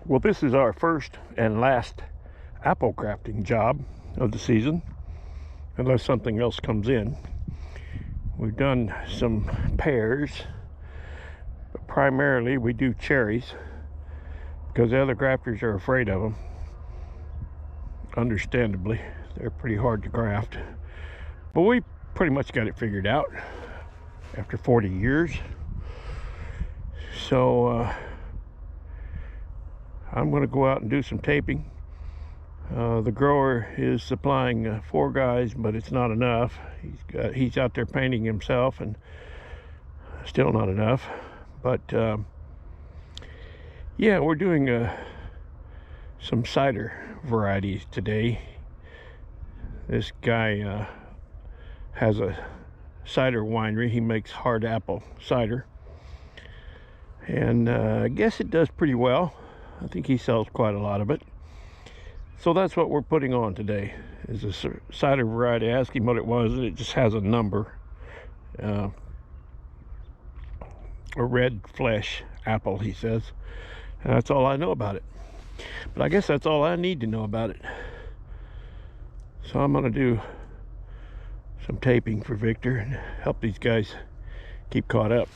Well, this is our first and last apple grafting job of the season, unless something else comes in. We've done some pears, but primarily we do cherries because the other grafters are afraid of them. Understandably, they're pretty hard to graft, but we pretty much got it figured out after 40 years. So I'm going to go out and do some taping. The grower is supplying 4 guys, but it's not enough. He's out there painting himself, and still not enough. But yeah, we're doing some cider varieties today. This guy has a cider winery. He makes hard apple cider, and I guess it does pretty well. I think he sells quite a lot of it. So that's what we're putting on today, is a cider variety. I asked him what it was, and it just has a number. A red flesh apple, he says. And that's all I know about it. But I guess that's all I need to know about it. So I'm going to do some taping for Victor and help these guys keep caught up.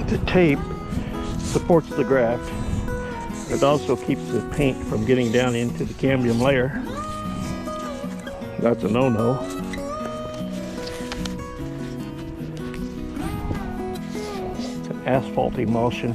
The tape supports the graft. It also keeps the paint from getting down into the cambium layer. That's a no-no. It's an asphalt emulsion.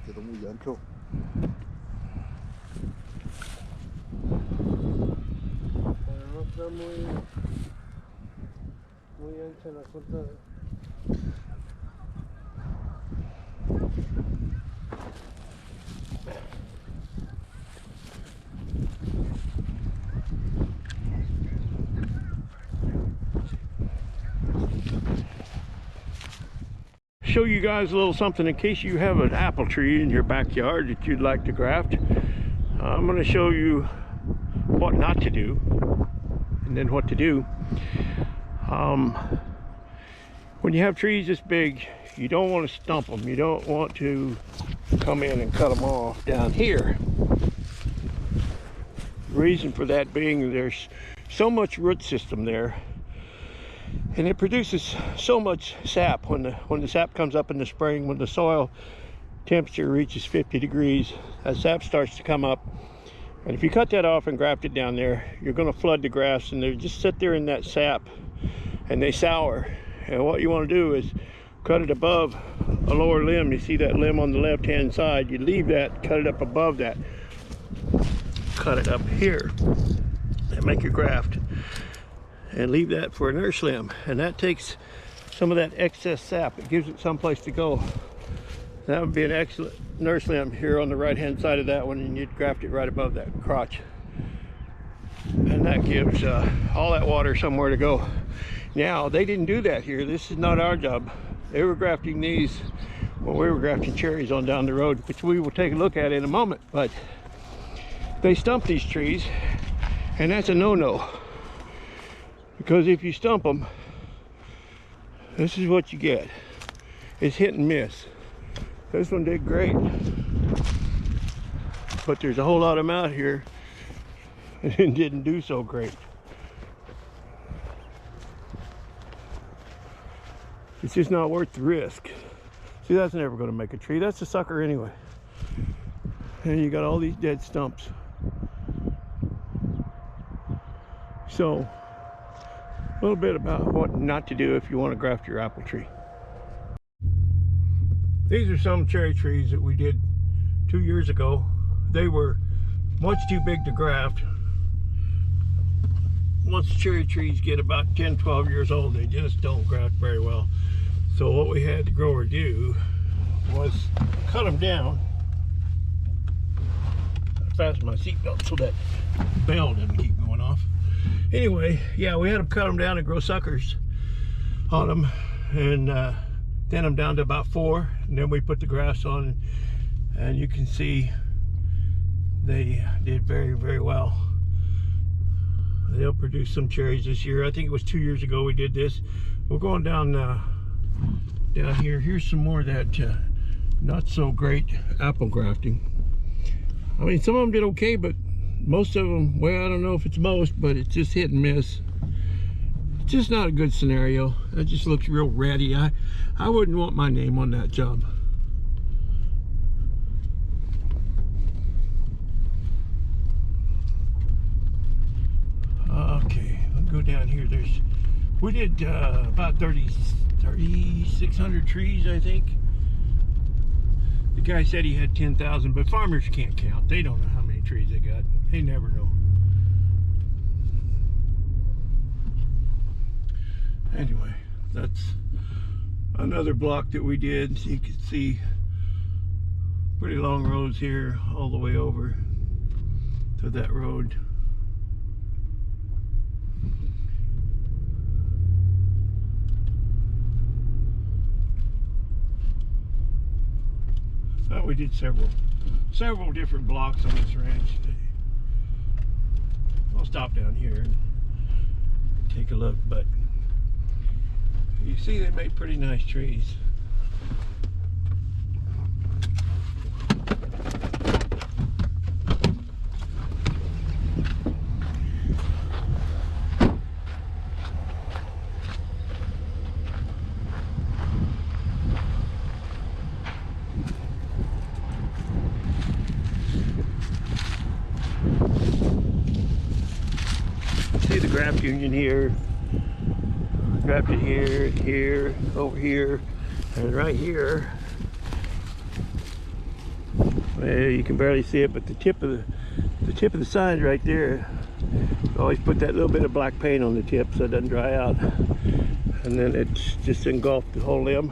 Quedó muy ancho. Pero no está muy ancha la cortada. Show you guys a little something in case you have an apple tree in your backyard that you'd like to graft. I'm going to show you what not to do and then what to do. When you have trees this big, you don't want to stump them. You don't want to come in and cut them off down here. The reason for that being there's so much root system there, and it produces so much sap. When the sap comes up in the spring, when the soil temperature reaches 50 degrees, that sap starts to come up, and if you cut that off and graft it down there, you're going to flood the grass, and they just sit there in that sap and they sour. And what you want to do is cut it above a lower limb. You see that limb on the left hand side, you leave that, cut it up above that, cut it up here and make your graft, and leave that for a nurse limb, and that takes some of that excess sap. It gives it some place to go. That would be an excellent nurse limb here on the right hand side of that one, and you'd graft it right above that crotch, and that gives all that water somewhere to go. Now, they didn't do that here. This is not our job. They were grafting these when we were grafting cherries on down the road, which we will take a look at in a moment. But they stump these trees, and that's a no-no, because if you stump them, this is what you get. It's hit and miss. This one did great, but there's a whole lot of them out here and it didn't do so great. It's just not worth the risk. See, that's never going to make a tree. That's a sucker anyway. And you got all these dead stumps. So, a little bit about what not to do if you want to graft your apple tree. These are some cherry trees that we did 2 years ago. They were much too big to graft. Once cherry trees get about 10-12 years old, they just don't graft very well. So what we had the grower do was cut them down. I fastened my seatbelt so that bell doesn't keep going off. Anyway, yeah, we had them cut them down and grow suckers on them, and thin them down to about 4, and then we put the grass on, and you can see they did very, very well. They'll produce some cherries this year. I think it was 2 years ago we did this. We're going down down here. Here's some more of that not so great apple grafting. I mean, some of them did okay, but most of them, well, I don't know if it's most, but it's just hit and miss. It's just not a good scenario. That just looks real ratty. I wouldn't want my name on that job. Okay, let's go down here. We did about 3,600 trees, I think. The guy said he had 10,000, but farmers can't count. They don't know how many trees they got. They never know. Anyway, that's another block that we did. So you can see pretty long rows here all the way over to that road. We did several different blocks on this ranch. I'll stop down here and take a look, but you see they made pretty nice trees. see the graft union here, grafted here, here, over here, and right here. Well, you can barely see it, but the tip of the sign right there. Always put that little bit of black paint on the tip so it doesn't dry out, and then it's just engulfed the whole limb.